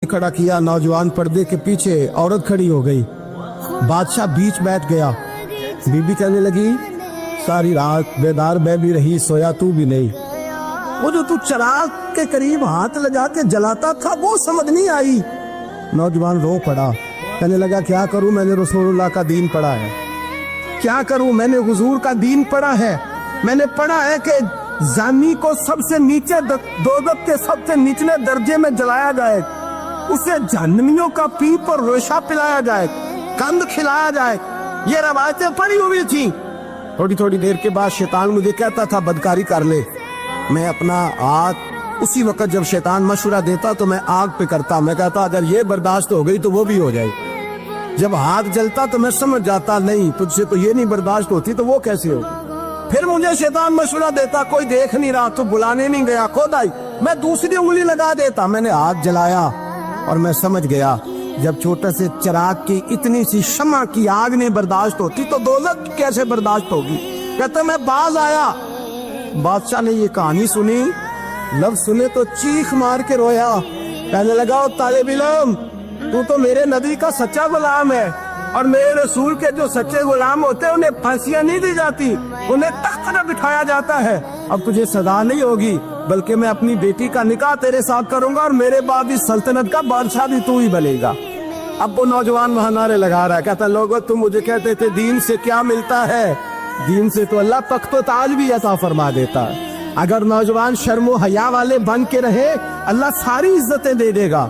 खड़ा किया, नौजवान पर्दे के पीछे औरत खड़ी हो गई। बादशाह बीच बैठ गया। बीबी कहने लगी, सारी रात बेदार मैं भी रही, सोया तू भी नहीं। वो जो तू चिराग के करीब हाथ लगा के जलाता था वो समझ नहीं आई। नौजवान रो पड़ा, कहने लगा क्या करूं, मैंने रसूलुल्लाह का दीन पढ़ा है, क्या करूं, मैंने हुजूर का दीन पढ़ा है। मैंने पढ़ा है कि जानी को सबसे नीचे दोज़ख के सबसे निचले दर्जे में जलाया जाए, उसे जहन्नमियों का पीप और रेशा पिलाया जाए, कंद खिलाया जाए। ये रवायतें पड़ी हुई थी। थोड़ी थोड़ी देर के बाद शैतान मुझे कहता था बदकारी कर ले। मैं अपना आग उसी वक्त जब शैतान मशवरा देता तो मैं आग पे करता। मैं कहता अगर ये बर्दाश्त हो गई तो वो भी हो जाए। जब हाथ जलता तो मैं समझ जाता नहीं तुझसे तो ये नहीं बर्दाश्त होती तो वो कैसे होगी। फिर मुझे शैतान मशवरा देता कोई देख नहीं रहा तो बुलाने नहीं गया, खुद आई, मैं दूसरी उंगली लगा देता। मैंने हाथ जलाया और मैं समझ गया जब छोटे से चिराग की इतनी सी शमा की आग नहीं बर्दाश्त होती तो दोज़ख कैसे बर्दाश्त होगी। कहता मैं बाज आया। बादशाह ने ये कहानी सुनी, लफ्ज सुने तो चीख मार के रोया। कहने लगा तालिब इल्म, तू तो मेरे नबी का सच्चा गुलाम है और मेरे रसूल के जो सच्चे गुलाम होते हैं उन्हें फांसियां नहीं दी जाती, उन्हें तख्त पर बिठाया जाता है। अब तुझे सजा नहीं होगी बल्कि मैं अपनी बेटी का निकाह तेरे साथ करूंगा और मेरे बाद इस सल्तनत का बादशाह भी तू ही बनेगा। अब वो नौजवान वहां नारे लगा रहा है, कहता लोगों तुम मुझे कहते थे दीन से क्या मिलता है, दीन से तो अल्लाह तख्त व ताज भी अता फरमा देता है। अगर नौजवान शर्मो हया वाले बन के रहे अल्लाह सारी इज्जतें दे देगा।